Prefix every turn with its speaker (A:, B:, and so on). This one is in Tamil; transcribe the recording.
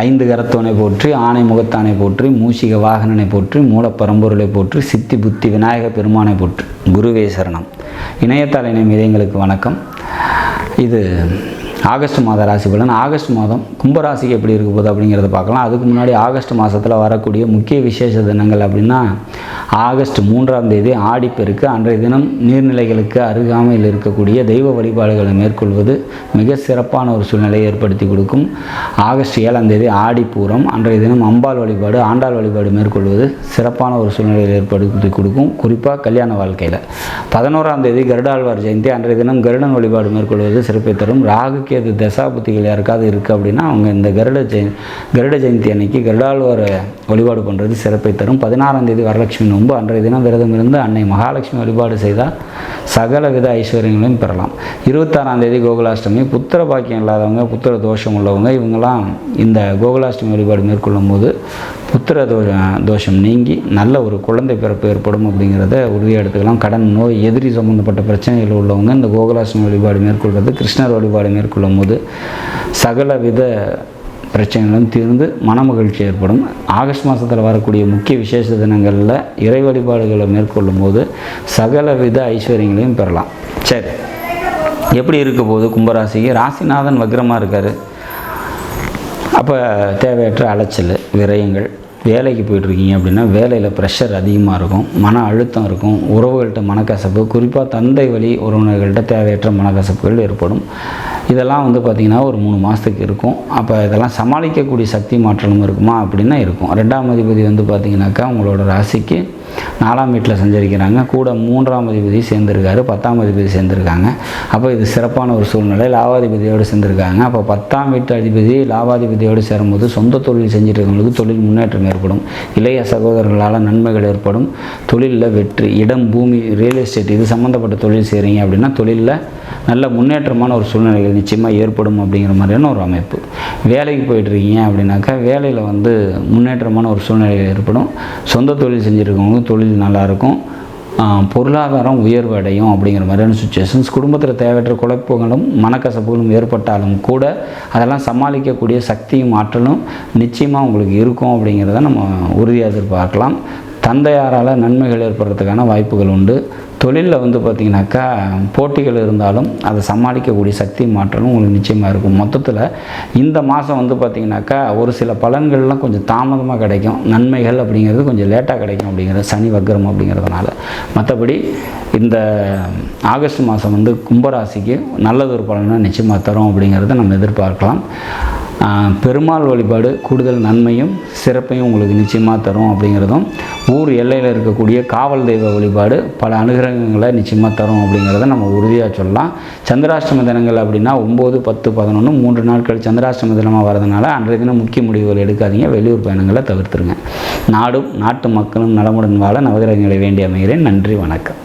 A: ஐந்து கரத்தோனை போற்றி, ஆனை முகத்தானை போற்றி, மூஷிக வாகனனை போற்றி, மூலப்பரம்பொருளை போற்றி, சித்தி புத்தி விநாயக பெருமானை போற்றி. குருவே சரணம். இணையத்தாள் இணையம் இதயங்களுக்கு வணக்கம். இது ஆகஸ்ட் மாத ராசி பலன். ஆகஸ்ட் மாதம் கும்பராசிக்கு எப்படி இருக்க போகுது அப்படிங்கிறத பார்க்கலாம். அதுக்கு முன்னாடி ஆகஸ்ட் மாதத்தில் வரக்கூடிய முக்கிய விசேஷ தினங்கள் அப்படின்னா, ஆகஸ்ட் 3ஆம் தேதி ஆடிப்பெருக்கு. அன்றைய தினம் நீர்நிலைகளுக்கு அருகாமையில் இருக்கக்கூடிய தெய்வ வழிபாடுகளை மேற்கொள்வது மிக சிறப்பான ஒரு சூழ்நிலையை ஏற்படுத்தி கொடுக்கும். ஆகஸ்ட் 7ஆம் தேதி ஆடிப்பூரம். அன்றைய தினம் அம்பாள் வழிபாடு, ஆண்டாள் வழிபாடு மேற்கொள்வது சிறப்பான ஒரு சூழ்நிலையை ஏற்படுத்தி கொடுக்கும், குறிப்பாக கல்யாண வாழ்க்கையில். 11ஆம் தேதி கருடாழ்வார் ஜெயந்தி. அன்றைய தினம் கருடன் வழிபாடு மேற்கொள்வது சிறப்பை தரும். ராகுக்கு அது தசாபுத்திகள் யாருக்காவது இருக்குது அப்படின்னா அவங்க இந்த கருட ஜெயந்தி அன்னைக்கு கருடாழ்வார் வழிபாடு பண்ணுறது சிறப்பை தரும். 16ஆம் தேதி வரலட்சுமி நோன்பு. அன்றைய தினம் விரதம் இருந்து அன்னை மகாலட்சுமி வழிபாடு செய்தால் சகல வித ஐஸ்வர்யங்களையும் பெறலாம். 26ஆம் தேதி கோகுலாஷ்டமி. புத்திர பாக்கியம் இல்லாதவங்க, புத்திர தோஷம் உள்ளவங்க, இவங்கெல்லாம் இந்த கோகுலாஷ்டமி வழிபாடு மேற்கொள்ளும் போது புத்திர தோஷம் நீங்கி நல்ல ஒரு குழந்தை பிறப்பு ஏற்படும் அப்படிங்கிறத உறுதியாக எடுத்துக்கலாம். கடன், நோய், எதிரி சம்பந்தப்பட்ட பிரச்சனைகள் உள்ளவங்க இந்த கோகுலாஷ்டமி வழிபாடு மேற்கொள்வது, கிருஷ்ணர் வழிபாடு மேற்கொள்ளும் போது சகல வித பிரச்சனைகளும் தீர்ந்து மனமகிழ்ச்சி ஏற்படும். ஆகஸ்ட் மாதத்தில் வரக்கூடிய முக்கிய விசேஷ தினங்களில் இறை வழிபாடுகளை மேற்கொள்ளும் போது சகல வித ஐஸ்வர்யங்களையும் பெறலாம். சரி, எப்படி இருக்க போது கும்பராசிக்கு? ராசிநாதன் வக்ரமாக இருக்கார். அப்போ தேவையற்ற அலைச்சல், விரயங்கள். வேலைக்கு போயிட்டுருக்கீங்க அப்படின்னா வேலையில் ப்ரெஷர் அதிகமாக இருக்கும், மன அழுத்தம் இருக்கும், உறவுகள்கிட்ட மனக்கசப்பு, குறிப்பாக தந்தை வழி உறவினர்கள்ட்ட தேவையற்ற மனக்கசப்புகள் ஏற்படும். இதெல்லாம் பார்த்திங்கன்னா ஒரு 3 மாதத்துக்கு இருக்கும். அப்போ இதெல்லாம் சமாளிக்கக்கூடிய சக்தி மாற்றலும் இருக்குமா அப்படின்னா இருக்கும். 2ஆம் அதிபதி பார்த்திங்கனாக்கா உங்களோட ராசிக்கு 4ஆம் வீட்டில் சஞ்சரிக்கிறாங்க. கூட 3ஆம் அதிபதி சேர்ந்துருக்காரு, 10ஆம் அதிபதி சேர்ந்துருக்காங்க. அப்போ இது சிறப்பான ஒரு சூழ்நிலை. லாபாதிபதியோடு சேர்ந்துருக்காங்க. அப்போ 10ஆம் வீட்டு அதிபதி லாபாதிபதியோடு சேரும்போது சொந்த தொழில் செஞ்சுட்டு இருக்கவங்களுக்கு தொழில் முன்னேற்றம் ஏற்படும். இளைய சகோதரர்களால் நன்மைகள் ஏற்படும். தொழிலில் வெற்றி, இடம், பூமி, ரியல் எஸ்டேட் இது சம்மந்தப்பட்ட தொழில் செய்கிறீங்க அப்படின்னா தொழிலில் நல்ல முன்னேற்றமான ஒரு சூழ்நிலைகள் நிச்சயமாக ஏற்படும் அப்படிங்கிற மாதிரியான ஒரு அமைப்பு. வேலைக்கு போயிட்டுருக்கீங்க அப்படின்னாக்கா வேலையில் முன்னேற்றமான ஒரு சூழ்நிலைகள் ஏற்படும். சொந்த தொழில் செஞ்சுருக்கவங்க தொழில் நல்லாயிருக்கும். பொருளாதாரம் உயர்வு அடையும் அப்படிங்கிற மாதிரியான சுச்சுவேஷன்ஸ். குடும்பத்தில் தேவையற்ற குழப்பங்களும் மனக்கசப்புகளும் ஏற்பட்டாலும் கூட அதெல்லாம் சமாளிக்கக்கூடிய சக்தியும் ஆற்றலும் நிச்சயமாக உங்களுக்கு இருக்கும் அப்படிங்கிறத நம்ம உறுதியாக எதிர்பார்க்கலாம். தந்தையாரால் நன்மைகள் ஏற்படுறதுக்கான வாய்ப்புகள் உண்டு. தொழிலில் பார்த்திங்கனாக்கா போட்டிகள் இருந்தாலும் அதை சமாளிக்கக்கூடிய சக்தி மாற்றலும் உங்களுக்கு நிச்சயமாக இருக்கும். மொத்தத்தில் இந்த மாதம் பார்த்திங்கனாக்கா ஒரு சில பலன்கள்லாம் கொஞ்சம் தாமதமாக கிடைக்கும். நன்மைகள் அப்படிங்கிறது கொஞ்சம் லேட்டாக கிடைக்கும் அப்படிங்கிறது சனி வக்ரம் அப்படிங்கிறதுனால. மற்றபடி இந்த ஆகஸ்ட் மாதம் கும்பராசிக்கு நல்லதொரு பலனை நிச்சயமாக தரும் அப்படிங்கிறத நம்ம எதிர்பார்க்கலாம். பெருமாள் வழிபாடு கூடுதல் நன்மையும் சிறப்பையும் உங்களுக்கு நிச்சயமாக தரும் அப்படிங்கிறதும், ஊர் எல்லையில் இருக்கக்கூடிய காவல் தெய்வ வழிபாடு பல அனுகிரகங்களை நிச்சயமாக தரும் அப்படிங்கிறத நம்ம உறுதியாக சொல்லலாம். சந்திராஷ்டம தினங்கள் அப்படின்னா 9, 10, 11 3 நாட்கள் சந்திராஷ்டம தினமாக வரதுனால அன்றைய தினம் முக்கிய முடிவுகள் எடுக்காதீங்க. வெளியூர் பயணங்களை தவிர்த்துருங்க. நாடும் நாட்டு மக்களும் நலமுடன் வாழ நவகிரகங்களை வேண்டி அமைகிறேன். நன்றி, வணக்கம்.